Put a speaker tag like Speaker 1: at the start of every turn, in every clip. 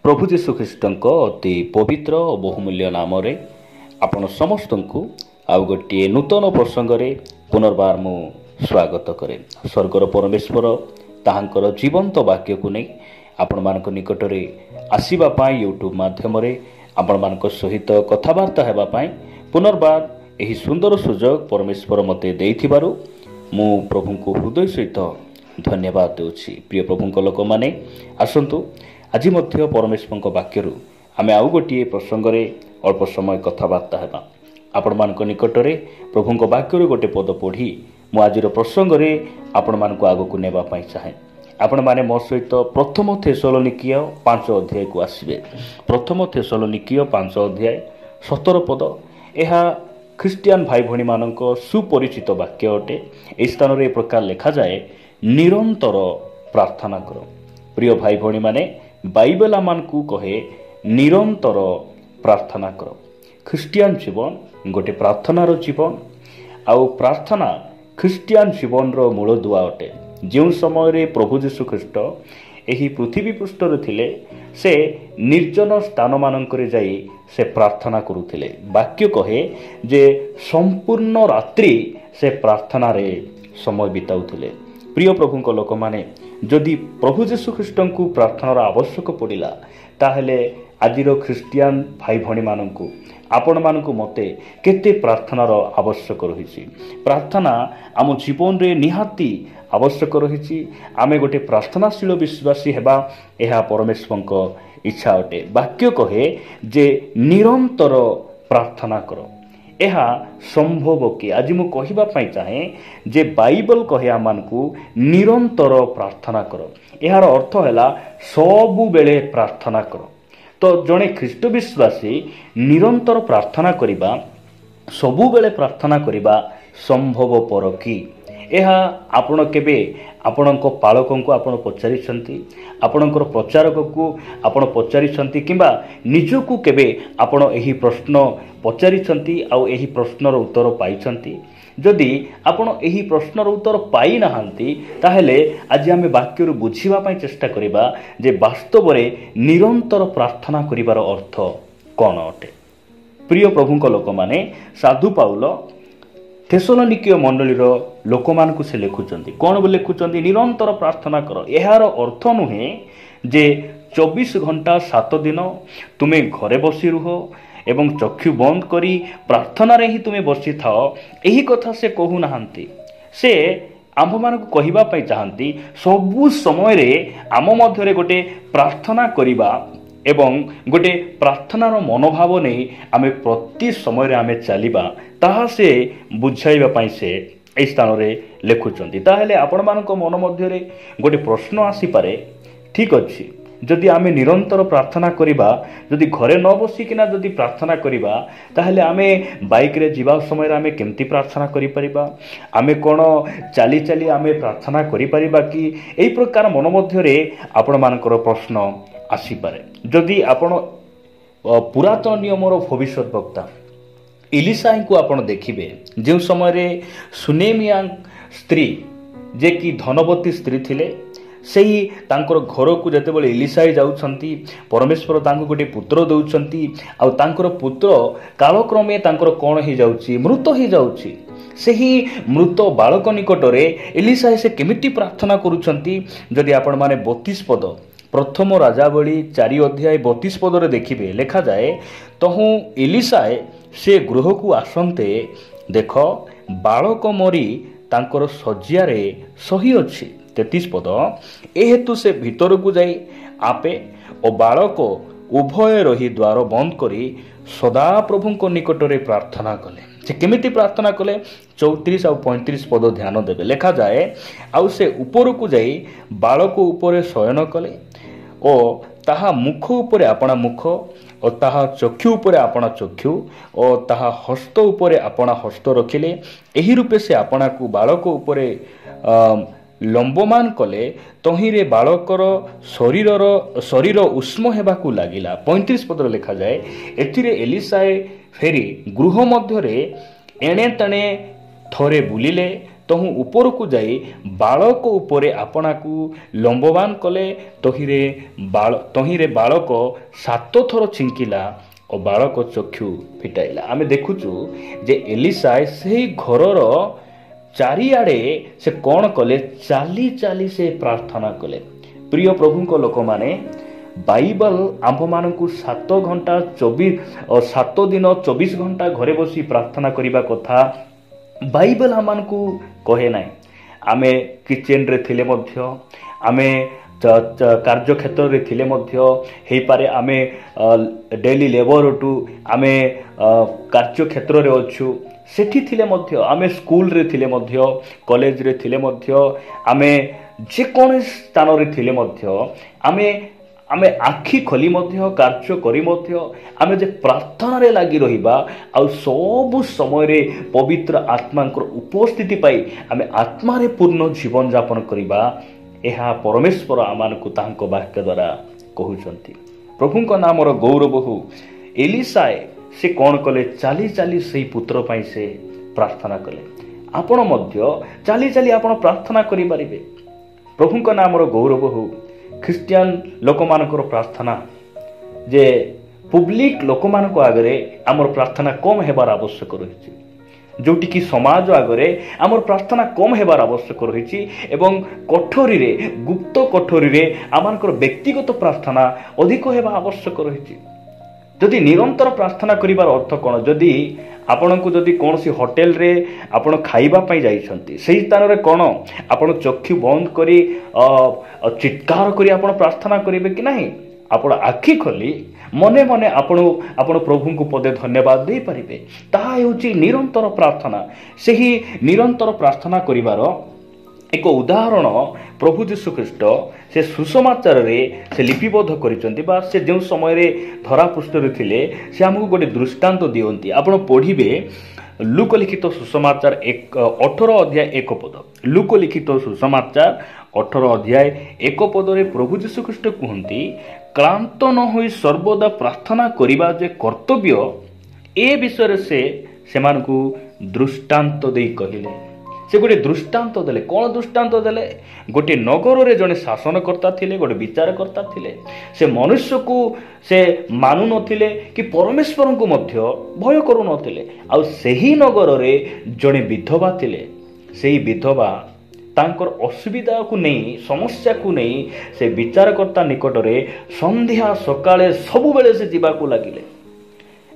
Speaker 1: प्रभु जीशु ख्रीष्टଙ୍କ ଅତି ପବିତ୍ର ଓ ବହୁମୂଲ୍ୟ ନାମରେ ଆପଣ ସମସ୍ତଙ୍କୁ ଆଉ ଗୋଟିଏ ନୂତନ ପ୍ରସଙ୍ଗରେ ପୁନର୍ବାର ମୁଁ ସ୍ୱାଗତ କରେ। ସ୍ୱର୍ଗର ପରମେଶ୍ୱର ତାହାଙ୍କର ଜୀବନ୍ତ ବାକ୍ୟକୁ ନେଇ ଆପଣମାନଙ୍କ ନିକଟରେ ଆସିବା ପାଇଁ ୟୁଟ୍ୟୁବ୍ ମାଧ୍ୟମରେ ଆପଣମାନଙ୍କ ସହିତ କଥାବାର୍ତ୍ତା ହେବା ପାଇଁ ପୁନର୍ବାର ଏହି ସୁନ୍ଦର ସୁଯୋଗ ପରମେଶ୍ୱର ମୋତେ ଦେଇଥିବାରୁ ମୁଁ ପ୍ରଭୁଙ୍କୁ ହୃଦୟ ସହିତ ଧନ୍ୟବାଦ ଦେଉଛି। ପ୍ରିୟ ପ୍ରଭୁଙ୍କ ଲୋକମାନେ ଆସନ୍ତୁ ଆଜି ମଧ୍ୟ ପରମେଶ୍ୱରଙ୍କ ବାକ୍ୟରୁ ଆମେ ଆଉ ଗୋଟିଏ ପ୍ରସଙ୍ଗରେ ଅଳ୍ପ ସମୟ କଥାବାର୍ତ୍ତା ହେବା। ଆପଣମାନଙ୍କ ନିକଟରେ ପ୍ରଭୁଙ୍କ ବାକ୍ୟରୁ ଗୋଟେ ପଦ ପଢ଼ି ମୁଁ ଆଜିର ପ୍ରସଙ୍ଗରେ ଆପଣମାନଙ୍କୁ ଆଗକୁ ନେବା ପାଇଁ ଚାହେଁ। ଆପଣମାନେ ମୋ ସହିତ ପ୍ରଥମ ଥେସଲୋନିକୀୟ 5 ଅଧ୍ୟାୟକୁ ଆସିବେ। ପ୍ରଥମ ଥେସଲୋନିକୀୟ 5 ଅଧ୍ୟାୟ 17 ପଦ। ଏହା ଖ୍ରୀଷ୍ଟିଆନ ଭାଇ ଭଉଣୀମାନଙ୍କ ସୁପରିଚିତ ବାକ୍ୟ ଅଟେ। ଏହି ସ୍ଥାନରେ ଏ ପ୍ରକାର ଲେଖାଯାଏ, ନିରନ୍ତର ପ୍ରାର୍ଥନା କର। ପ୍ରିୟ ଭାଇ ଭଉଣୀମାନେ, ବାଇବେଲ ଆମମାନଙ୍କୁ କହେ ନିରନ୍ତର ପ୍ରାର୍ଥନା କର। ଖ୍ରୀଷ୍ଟିଆନ ଜୀବନ ଗୋଟେ ପ୍ରାର୍ଥନାର ଜୀବନ, ଆଉ ପ୍ରାର୍ଥନା ଖ୍ରୀଷ୍ଟିଆନ ଜୀବନର ମୂଳଦୁଆ ଅଟେ। ଯେଉଁ ସମୟରେ ପ୍ରଭୁ ଯୀଶୁ ଖ୍ରୀଷ୍ଟ ଏହି ପୃଥିବୀ ପୃଷ୍ଠରେ ଥିଲେ, ସେ ନିର୍ଜନ ସ୍ଥାନମାନଙ୍କରେ ଯାଇ ସେ ପ୍ରାର୍ଥନା କରୁଥିଲେ। ବାକ୍ୟ କହେ ଯେ ସମ୍ପୂର୍ଣ୍ଣ ରାତ୍ରି ସେ ପ୍ରାର୍ଥନାରେ ସମୟ ବିତାଉଥିଲେ। ପ୍ରିୟ ପ୍ରଭୁଙ୍କ ଲୋକମାନେ, ଯଦି ପ୍ରଭୁ ଯୀଶୁ ଖ୍ରୀଷ୍ଟଙ୍କୁ ପ୍ରାର୍ଥନାର ଆବଶ୍ୟକ ପଡ଼ିଲା, ତାହେଲେ ଆଜିର ଖ୍ରୀଷ୍ଟିଆନ ଭାଇ ଭଉଣୀମାନଙ୍କୁ ଆପଣମାନଙ୍କୁ ମୋତେ କେତେ ପ୍ରାର୍ଥନାର ଆବଶ୍ୟକ ରହିଛି। ପ୍ରାର୍ଥନା ଆମ ଜୀବନରେ ନିହାତି ଆବଶ୍ୟକ ରହିଛି। ଆମେ ଗୋଟେ ପ୍ରାର୍ଥନାଶୀଳ ବିଶ୍ୱାସୀ ହେବା, ଏହା ପରମେଶ୍ୱରଙ୍କ ଇଚ୍ଛା ଅଟେ। ବାକ୍ୟ କହେ ଯେ ନିରନ୍ତର ପ୍ରାର୍ଥନା କର। ଏହା ସମ୍ଭବ କି? ଆଜି ମୁଁ କହିବା ପାଇଁ ଚାହେଁ ଯେ ବାଇବେଲ କହେ ଆମମାନଙ୍କୁ ନିରନ୍ତର ପ୍ରାର୍ଥନା କର। ଏହାର ଅର୍ଥ ହେଲା ସବୁବେଳେ ପ୍ରାର୍ଥନା କର। ତ ଜଣେ ଖ୍ରୀଷ୍ଟ ବିଶ୍ୱାସୀ ନିରନ୍ତର ପ୍ରାର୍ଥନା କରିବା, ସବୁବେଳେ ପ୍ରାର୍ଥନା କରିବା ସମ୍ଭବପର କି? ଏହା ଆପଣ କେବେ ଆପଣଙ୍କ ପାଳକଙ୍କୁ ଆପଣ ପଚାରିଛନ୍ତି? ଆପଣଙ୍କର ପ୍ରଚାରକକୁ ଆପଣ ପଚାରିଛନ୍ତି? କିମ୍ବା ନିଜକୁ କେବେ ଆପଣ ଏହି ପ୍ରଶ୍ନ ପଚାରିଛନ୍ତି ଆଉ ଏହି ପ୍ରଶ୍ନର ଉତ୍ତର ପାଇଛନ୍ତି? ଯଦି ଆପଣ ଏହି ପ୍ରଶ୍ନର ଉତ୍ତର ପାଇନାହାନ୍ତି, ତାହେଲେ ଆଜି ଆମେ ବାକ୍ୟରୁ ବୁଝିବା ପାଇଁ ଚେଷ୍ଟା କରିବା ଯେ ବାସ୍ତବରେ ନିରନ୍ତର ପ୍ରାର୍ଥନା କରିବାର ଅର୍ଥ କ'ଣ ଅଟେ। ପ୍ରିୟ ପ୍ରଭୁଙ୍କ ଲୋକମାନେ, ସାଧୁ ପାଉଲ ଥେସଲୋନିକୀୟ ମଣ୍ଡଳୀର ଲୋକମାନଙ୍କୁ ସେ ଲେଖୁଛନ୍ତି। କ'ଣ ଲେଖୁଛନ୍ତି? ନିରନ୍ତର ପ୍ରାର୍ଥନା କର। ଏହାର ଅର୍ଥ ନୁହେଁ ଯେ 24 ଘଣ୍ଟା 7 ଦିନ ତୁମେ ଘରେ ବସି ରୁହ ଏବଂ ଚକ୍ଷୁ ବନ୍ଦ କରି ପ୍ରାର୍ଥନାରେ ହିଁ ତୁମେ ବସିଥାଅ। ଏହି କଥା ସେ କହୁନାହାନ୍ତି। ସେ ଆମ୍ଭମାନଙ୍କୁ କହିବା ପାଇଁ ଚାହାନ୍ତି, ସବୁ ସମୟରେ ଆମ ମଧ୍ୟରେ ଗୋଟେ ପ୍ରାର୍ଥନା କରିବା ଏବଂ ଗୋଟେ ପ୍ରାର୍ଥନାର ମନୋଭାବ ନେଇ ଆମେ ପ୍ରତି ସମୟରେ ଆମେ ଚାଲିବା, ତାହା ସେ ବୁଝାଇବା ପାଇଁ ସେ ଏହି ସ୍ଥାନରେ ଲେଖୁଛନ୍ତି। ତାହେଲେ ଆପଣମାନଙ୍କ ମନ ମଧ୍ୟରେ ଗୋଟେ ପ୍ରଶ୍ନ ଆସିପାରେ, ଠିକ୍ ଅଛି, ଯଦି ଆମେ ନିରନ୍ତର ପ୍ରାର୍ଥନା କରିବା, ଯଦି ଘରେ ନ ବସିକିନା ଯଦି ପ୍ରାର୍ଥନା କରିବା, ତାହେଲେ ଆମେ ବାଇକ୍ରେ ଯିବା ସମୟରେ ଆମେ କେମିତି ପ୍ରାର୍ଥନା କରିପାରିବା? ଆମେ କ'ଣ ଚାଲି ଚାଲି ଆମେ ପ୍ରାର୍ଥନା କରିପାରିବା କି? ଏହି ପ୍ରକାର ମନ ମଧ୍ୟରେ ଆପଣମାନଙ୍କର ପ୍ରଶ୍ନ ଆସିପାରେ। ଯଦି ଆପଣ ପୁରାତନ ନିୟମର ଭବିଷ୍ୟତ ବକ୍ତା ଇଲିଶାଙ୍କୁ ଆପଣ ଦେଖିବେ, ଯେଉଁ ସମୟରେ ସୁନେମିଆ ସ୍ତ୍ରୀ, ଯେ କି ଧନବତୀ ସ୍ତ୍ରୀ ଥିଲେ, ସେହି ତାଙ୍କର ଘରକୁ ଯେତେବେଳେ ଇଲିଶାଇ ଯାଉଛନ୍ତି, ପରମେଶ୍ୱର ତାଙ୍କୁ ଗୋଟିଏ ପୁତ୍ର ଦେଉଛନ୍ତି, ଆଉ ତାଙ୍କର ପୁତ୍ର କାଳକ୍ରମେ ତାଙ୍କର କ'ଣ ହେଇଯାଉଛି? ମୃତ ହେଇଯାଉଛି। ସେହି ମୃତ ବାଳକ ନିକଟରେ ଇଲିଶାଇ ସେ କେମିତି ପ୍ରାର୍ଥନା କରୁଛନ୍ତି? ଯଦି ଆପଣମାନେ 32 ପଦ, ପ୍ରଥମ ରାଜାବଳୀ 4 ଅଧ୍ୟାୟ 32 ପଦରେ ଦେଖିବେ, ଲେଖାଯାଏ, ତହୁଁ ଇଲିଶାଏ ସେ ଗୃହକୁ ଆସନ୍ତେ, ଦେଖ ବାଳକ ମରି ତାଙ୍କର ଶଯ୍ୟାରେ ଶୋଇଅଛି। 33 ପଦ, ଏହେତୁ ସେ ଭିତରକୁ ଯାଇ ଆପେ ଓ ବାଳକ ଉଭୟ ରହି ଦ୍ୱାର ବନ୍ଦ କରି ସଦାପ୍ରଭୁଙ୍କ ନିକଟରେ ପ୍ରାର୍ଥନା କଲେ। ସେ କେମିତି ପ୍ରାର୍ଥନା କଲେ? 34 ଆଉ 35 ପଦ ଧ୍ୟାନ ଦେବେ। ଲେଖାଯାଏ, ଆଉ ସେ ଉପରକୁ ଯାଇ ବାଳକ ଉପରେ ଶୟନ କଲେ ଓ ତାହା ମୁଖ ଉପରେ ଆପଣା ମୁଖ ଓ ତାହା ଚକ୍ଷୁ ଉପରେ ଆପଣା ଚକ୍ଷୁ ଓ ତାହା ହସ୍ତ ଉପରେ ଆପଣା ହସ୍ତ ରଖିଲେ। ଏହି ରୂପେ ସେ ଆପଣାକୁ ବାଳକ ଉପରେ ଲମ୍ବମାନ କଲେ। ତହିଁରେ ବାଳକର ଶରୀର ଉଷ୍ମ ହେବାକୁ ଲାଗିଲା। 35 ପଦରେ ଲେଖାଯାଏ, ଏଥିରେ ଏଲିଶାଏ ଫେରି ଗୃହ ମଧ୍ୟରେ ଏଣେ ତେଣେ ଥରେ ବୁଲିଲେ, ତହୁଁ ଉପରକୁ ଯାଇ ବାଳକ ଉପରେ ଆପଣାକୁ ଲମ୍ବବାନ କଲେ। ତହିଁରେ ବାଳକ 7 ଥର ଛିଙ୍କିଲା ଓ ବାଳକ ଚକ୍ଷୁ ଫିଟାଇଲା। ଆମେ ଦେଖୁଛୁ ଯେ ଏଲିସା ସେହି ଘରର ଚାରିଆଡ଼େ ସେ କ'ଣ କଲେ? ଚାଲି ଚାଲି ସେ ପ୍ରାର୍ଥନା କଲେ। ପ୍ରିୟ ପ୍ରଭୁଙ୍କ ଲୋକମାନେ, ବାଇବଲ ଆମ୍ଭମାନଙ୍କୁ 7 ଦିନ 24 ଘଣ୍ଟା ଘରେ ବସି ପ୍ରାର୍ଥନା କରିବା କଥା ବାଇବଲ ଆମମାନଙ୍କୁ କହେ ନାହିଁ। ଆମେ କିଚେନରେ ଥିଲେ ମଧ୍ୟ, ଆମେ କାର୍ଯ୍ୟକ୍ଷେତ୍ରରେ ଥିଲେ ମଧ୍ୟ ହେଇପାରେ, ଆମେ ଡେଲି ଲେବରଠୁ ଆମେ କାର୍ଯ୍ୟକ୍ଷେତ୍ରରେ ଅଛୁ, ସେଠି ଥିଲେ ମଧ୍ୟ, ଆମେ ସ୍କୁଲରେ ଥିଲେ ମଧ୍ୟ, କଲେଜରେ ଥିଲେ ମଧ୍ୟ, ଆମେ ଯେକୌଣସି ସ୍ଥାନରେ ଥିଲେ ମଧ୍ୟ, ଆମେ ଆଖି ଖୋଲି ମଧ୍ୟ କାର୍ଯ୍ୟ କରି ମଧ୍ୟ ଆମେ ଯେ ପ୍ରାର୍ଥନାରେ ଲାଗି ରହିବା ଆଉ ସବୁ ସମୟରେ ପବିତ୍ର ଆତ୍ମାଙ୍କର ଉପସ୍ଥିତି ପାଇ ଆମେ ଆତ୍ମାରେ ପୂର୍ଣ୍ଣ ଜୀବନଯାପନ କରିବା, ଏହା ପରମେଶ୍ୱର ଆମମାନଙ୍କୁ ତାଙ୍କ ବାକ୍ୟ ଦ୍ୱାରା କହୁଛନ୍ତି। ପ୍ରଭୁଙ୍କ ନାମର ଗୌରବ ହଉ। ଏଲିସାଏ ସେ କ'ଣ କଲେ? ଚାଲି ଚାଲି ସେହି ପୁତ୍ର ପାଇଁ ସେ ପ୍ରାର୍ଥନା କଲେ। ଆପଣ ମଧ୍ୟ ଚାଲି ଚାଲି ଆପଣ ପ୍ରାର୍ଥନା କରିପାରିବେ। ପ୍ରଭୁଙ୍କ ନାମର ଗୌରବ ହଉ। ଖ୍ରୀଷ୍ଟିଆନ ଲୋକମାନଙ୍କର ପ୍ରାର୍ଥନା ଯେ ପବ୍ଲିକ ଲୋକମାନଙ୍କ ଆଗରେ ଆମର ପ୍ରାର୍ଥନା କମ୍ ହେବାର ଆବଶ୍ୟକ ରହିଛି, ଯେଉଁଠିକି ସମାଜ ଆଗରେ ଆମର ପ୍ରାର୍ଥନା କମ୍ ହେବାର ଆବଶ୍ୟକ ରହିଛି ଏବଂ କୋଠରୀରେ, ଗୁପ୍ତ କୋଠରୀରେ ଆମମାନଙ୍କର ବ୍ୟକ୍ତିଗତ ପ୍ରାର୍ଥନା ଅଧିକ ହେବା ଆବଶ୍ୟକ ରହିଛି। ଯଦି ନିରନ୍ତର ପ୍ରାର୍ଥନା କରିବାର ଅର୍ଥ କ'ଣ? ଯଦି କୌଣସି ହୋଟେଲରେ ଆପଣ ଖାଇବା ପାଇଁ ଯାଇଛନ୍ତି, ସେହି ସ୍ଥାନରେ କ'ଣ ଆପଣ ଚକ୍ଷୁ ବନ୍ଦ କରି ଚିତ୍କାର କରି ଆପଣ ପ୍ରାର୍ଥନା କରିବେ କି ନାହିଁ? ଆପଣ ଆଖି ଖୋଲି ମନେ ମନେ ଆପଣ ପ୍ରଭୁଙ୍କୁ ପଦେ ଧନ୍ୟବାଦ ଦେଇପାରିବେ। ତାହା ହେଉଛି ନିରନ୍ତର ପ୍ରାର୍ଥନା। ସେହି ନିରନ୍ତର ପ୍ରାର୍ଥନା କରିବାର ଏକ ଉଦାହରଣ ପ୍ରଭୁ ଯୀଶୁଖ୍ରୀଷ୍ଟ ସେ ସୁସମାଚାରରେ ସେ ଲିପିବଦ୍ଧ କରିଛନ୍ତି, ବା ସେ ଯେଉଁ ସମୟରେ ଧରାପୃଷ୍ଠରେ ଥିଲେ ସେ ଆମକୁ ଗୋଟେ ଦୃଷ୍ଟାନ୍ତ ଦିଅନ୍ତି। ଆପଣ ପଢ଼ିବେ ଲୁକଲିଖିତ ସୁସମାଚାର 18 ଅଧ୍ୟାୟ 1 ପଦ। ଲୁକଲିଖିତ ସୁସମାଚାର 18 ଅଧ୍ୟାୟ 1 ପଦରେ ପ୍ରଭୁ ଯୀଶୁଖ୍ରୀଷ୍ଟ କୁହନ୍ତି, କ୍ଳାନ୍ତ ନ ହୋଇ ସର୍ବଦା ପ୍ରାର୍ଥନା କରିବା ଯେ କର୍ତ୍ତବ୍ୟ, ଏ ବିଷୟରେ ସେ ସେମାନଙ୍କୁ ଦୃଷ୍ଟାନ୍ତ ଦେଇ କହିଲେ। ସେ ଗୋଟେ ଦୃଷ୍ଟାନ୍ତ ଦେଲେ। କ'ଣ ଦୃଷ୍ଟାନ୍ତ ଦେଲେ? ଗୋଟିଏ ନଗରରେ ଜଣେ ଶାସନକର୍ତ୍ତା ଥିଲେ, ଗୋଟେ ବିଚାରକର୍ତ୍ତା ଥିଲେ। ସେ ମନୁଷ୍ୟକୁ ସେ ମାନୁନଥିଲେ କି ପରମେଶ୍ୱରଙ୍କୁ ମଧ୍ୟ ଭୟ କରୁନଥିଲେ। ଆଉ ସେହି ନଗରରେ ଜଣେ ବିଧବା ଥିଲେ। ସେହି ବିଧବା ତାଙ୍କର ଅସୁବିଧାକୁ ନେଇ, ସମସ୍ୟାକୁ ନେଇ ସେ ବିଚାରକର୍ତ୍ତା ନିକଟରେ ସନ୍ଧ୍ୟା ସକାଳେ ସବୁବେଳେ ସେ ଯିବାକୁ ଲାଗିଲେ।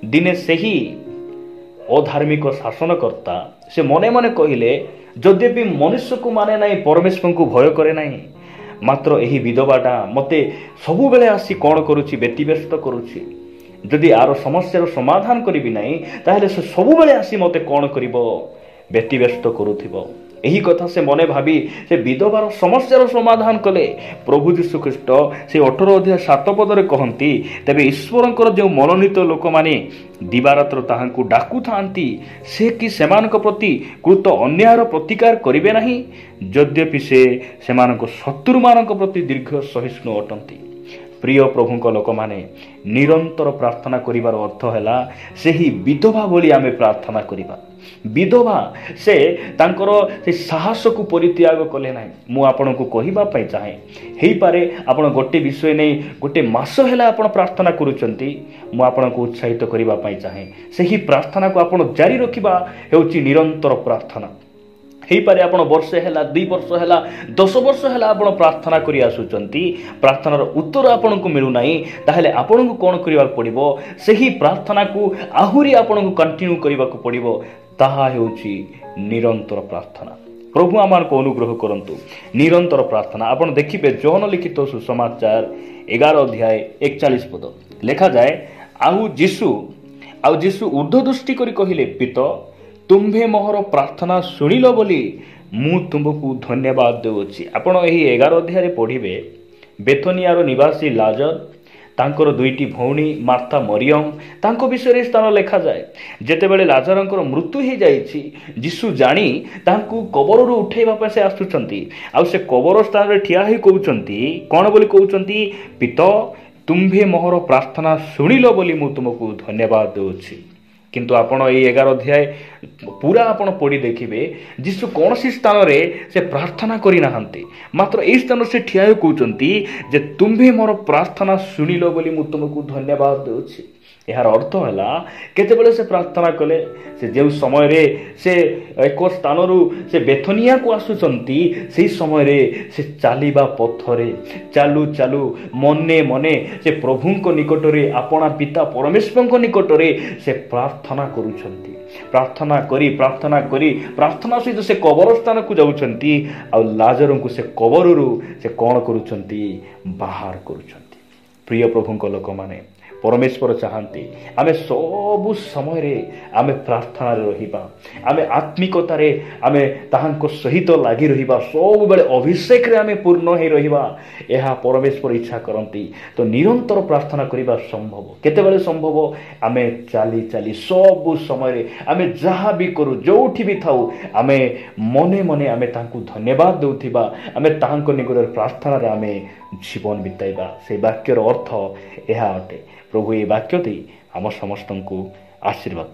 Speaker 1: ଦିନେ ସେହି ଅଧାର୍ମିକ ଶାସନକର୍ତ୍ତା ସେ ମନେ ମନେ କହିଲେ, ଯଦ୍ୟପି ମନୁଷ୍ୟକୁ ମାନେ ନାହିଁ, ପରମେଶ୍ୱରଙ୍କୁ ଭୟ କରେ ନାହିଁ, ମାତ୍ର ଏହି ବିଧବାଟା ମୋତେ ସବୁବେଳେ ଆସି କ'ଣ କରୁଛି? ବ୍ୟତିବ୍ୟସ୍ତ କରୁଛି। ଯଦି ଆର ସମସ୍ୟାର ସମାଧାନ କରିବି ନାହିଁ, ତାହେଲେ ସେ ସବୁବେଳେ ଆସି ମୋତେ କ'ଣ କରିବ? ବ୍ୟତିବ୍ୟସ୍ତ କରୁଥିବ। ଏହି କଥା ସେ ମନେ ଭାବି ସେ ବିଧବାର ସମସ୍ୟାର ସମାଧାନ କଲେ। ପ୍ରଭୁ ଯୀଶୁଖ୍ରୀଷ୍ଟ ସେ 18 ଅଧ୍ୟାୟ 7 ପଦରେ କହନ୍ତି, ତେବେ ଈଶ୍ୱରଙ୍କର ଯେଉଁ ମନୋନୀତ ଲୋକମାନେ ଦିବାରାତ୍ର ତାହାଙ୍କୁ ଡାକୁଥାନ୍ତି, ସେ କି ସେମାନଙ୍କ ପ୍ରତି କୃତ ଅନ୍ୟାୟର ପ୍ରତିକାର କରିବେ ନାହିଁ, ଯଦ୍ୟପି ସେ ସେମାନଙ୍କ ଶତ୍ରୁମାନଙ୍କ ପ୍ରତି ଦୀର୍ଘ ସହିଷ୍ଣୁ ଅଟନ୍ତି। ପ୍ରିୟ ପ୍ରଭୁଙ୍କ ଲୋକମାନେ, ନିରନ୍ତର ପ୍ରାର୍ଥନା କରିବାର ଅର୍ଥ ହେଲା ସେହି ବିଧବା ଭଳି ଆମେ ପ୍ରାର୍ଥନା କରିବା। ବିଧବା ସେ ତାଙ୍କର ସେ ସାହସକୁ ପରିତ୍ୟାଗ କଲେ ନାହିଁ। ମୁଁ ଆପଣଙ୍କୁ କହିବା ପାଇଁ ଚାହେଁ, ହେଇପାରେ ଆପଣ ଗୋଟେ ବିଷୟ ନେଇ ଗୋଟେ ମାସ ହେଲା ଆପଣ ପ୍ରାର୍ଥନା କରୁଛନ୍ତି। ମୁଁ ଆପଣଙ୍କୁ ଉତ୍ସାହିତ କରିବା ପାଇଁ ଚାହେଁ, ସେହି ପ୍ରାର୍ଥନାକୁ ଆପଣ ଜାରି ରଖିବା ହେଉଛି ନିରନ୍ତର ପ୍ରାର୍ଥନା। ହେଇପାରେ ଆପଣ ବର୍ଷେ ହେଲା, 2 ବର୍ଷ ହେଲା, 10 ବର୍ଷ ହେଲା ଆପଣ ପ୍ରାର୍ଥନା କରି ଆସୁଛନ୍ତି, ପ୍ରାର୍ଥନାର ଉତ୍ତର ଆପଣଙ୍କୁ ମିଳୁନାହିଁ। ତାହେଲେ ଆପଣଙ୍କୁ କ'ଣ କରିବାକୁ ପଡ଼ିବ? ସେହି ପ୍ରାର୍ଥନାକୁ ଆହୁରି ଆପଣଙ୍କୁ କଣ୍ଟିନ୍ୟୁ କରିବାକୁ ପଡ଼ିବ। ତାହା ହେଉଛି ନିରନ୍ତର ପ୍ରାର୍ଥନା। ପ୍ରଭୁ ଆମମାନଙ୍କୁ ଅନୁଗ୍ରହ କରନ୍ତୁ। ନିରନ୍ତର ପ୍ରାର୍ଥନା ଆପଣ ଦେଖିବେ ଜହନ ଲିଖିତ ସୁସମାଚାର 11 ଅଧ୍ୟାୟ 41 ପଦ ଲେଖାଯାଏ, ଆଉ ଯୀଶୁ ଉର୍ଦ୍ଧ୍ୱ ଦୃଷ୍ଟି କରି କହିଲେ, ପିତ, ତୁମ୍ଭେ ମୋହର ପ୍ରାର୍ଥନା ଶୁଣିଲ ବୋଲି ମୁଁ ତୁମକୁ ଧନ୍ୟବାଦ ଦେଉଅଛି। ଆପଣ ଏହି 11 ଅଧ୍ୟାୟରେ ପଢ଼ିବେ, ବେଥନିଆର ନିବାସୀ ଲାଜର, ତାଙ୍କର 2ଟି ଭଉଣୀ ମାର୍ଥା, ମରିୟମ, ତାଙ୍କ ବିଷୟରେ ସ୍ଥାନ ଲେଖାଯାଏ। ଯେତେବେଳେ ଲାଜରଙ୍କର ମୃତ୍ୟୁ ହୋଇଯାଇଛି, ଯୀଶୁ ଜାଣି ତାଙ୍କୁ କବରରୁ ଉଠାଇବା ପାଇଁ ସେ ଆସୁଛନ୍ତି। ଆଉ ସେ କବର ସ୍ଥାନରେ ଠିଆ ହୋଇ କହୁଛନ୍ତି, କ'ଣ ବୋଲି କହୁଛନ୍ତି? ପିତ, ତୁମ୍ଭେ ମୋହର ପ୍ରାର୍ଥନା ଶୁଣିଲ ବୋଲି ମୁଁ ତୁମକୁ ଧନ୍ୟବାଦ ଦେଉଅଛି। କିନ୍ତୁ ଆପଣ ଏଇ 11 ଅଧ୍ୟାୟ ପୁରା ଆପଣ ପଢ଼ି ଦେଖିବେ ଯୀଶୁ କୌଣସି ସ୍ଥାନରେ ସେ ପ୍ରାର୍ଥନା କରିନାହାନ୍ତି, ମାତ୍ର ଏଇ ସ୍ଥାନରେ ସେ ଠିଆ ହୋଇ କହୁଛନ୍ତି ଯେ ତୁମ୍ଭେ ମୋର ପ୍ରାର୍ଥନା ଶୁଣିଲ ବୋଲି ମୁଁ ତୁମକୁ ଧନ୍ୟବାଦ ଦେଉଛି। ଏହାର ଅର୍ଥ ହେଲା କେତେବେଳେ ସେ ପ୍ରାର୍ଥନା କଲେ, ସେ ଯେଉଁ ସମୟରେ ସେ ଏକ ସ୍ଥାନରୁ ସେ ବେଥନିଆକୁ ଆସୁଛନ୍ତି, ସେହି ସମୟରେ ସେ ଚାଲିବା ପଥରେ ଚାଲୁ ଚାଲୁ ମନେ ମନେ ସେ ପ୍ରଭୁଙ୍କ ନିକଟରେ ଆପଣା ପିତା ପରମେଶ୍ୱରଙ୍କ ନିକଟରେ ସେ ପ୍ରାର୍ଥନା କରୁଛନ୍ତି। ପ୍ରାର୍ଥନା ସହିତ ସେ କବର ସ୍ଥାନକୁ ଯାଉଛନ୍ତି, ଆଉ ଲାଜରଙ୍କୁ ସେ କବରରୁ ସେ କ'ଣ କରୁଛନ୍ତି, ବାହାର କରୁଛନ୍ତି। ପ୍ରିୟ ପ୍ରଭୁଙ୍କ ଲୋକମାନେ, ପରମେଶ୍ୱର ଚାହାନ୍ତି ଆମେ ସବୁ ସମୟରେ ଆମେ ପ୍ରାର୍ଥନାରେ ରହିବା, ଆମେ ଆତ୍ମିକତାରେ ଆମେ ତାହାଙ୍କ ସହିତ ଲାଗି ରହିବା, ସବୁବେଳେ ଅଭିଷେକରେ ଆମେ ପୂର୍ଣ୍ଣ ହୋଇ ରହିବା। ଏହା ପରମେଶ୍ୱର ଇଚ୍ଛା କରନ୍ତି। ତ ନିରନ୍ତର ପ୍ରାର୍ଥନା କରିବା ସମ୍ଭବ। କେତେବେଳେ ସମ୍ଭବ? ଆମେ ଚାଲି ଚାଲି ସବୁ ସମୟରେ ଆମେ ଯାହା ବି କରୁ, ଯେଉଁଠି ବି ଥାଉ, ଆମେ ମନେ ମନେ ଆମେ ତାଙ୍କୁ ଧନ୍ୟବାଦ ଦେଉଥିବା, ଆମେ ତାହାଙ୍କ ନିକଟରେ ପ୍ରାର୍ଥନାରେ ଆମେ ଜୀବନ ବିତାଇବା। ସେହି ବାକ୍ୟର ଅର୍ଥ ଏହା ଅଟେ। ପ୍ରଭୁ ଏହି ବାକ୍ୟ ଦେଇ ଆମ ସମସ୍ତଙ୍କୁ ଆଶୀର୍ବାଦ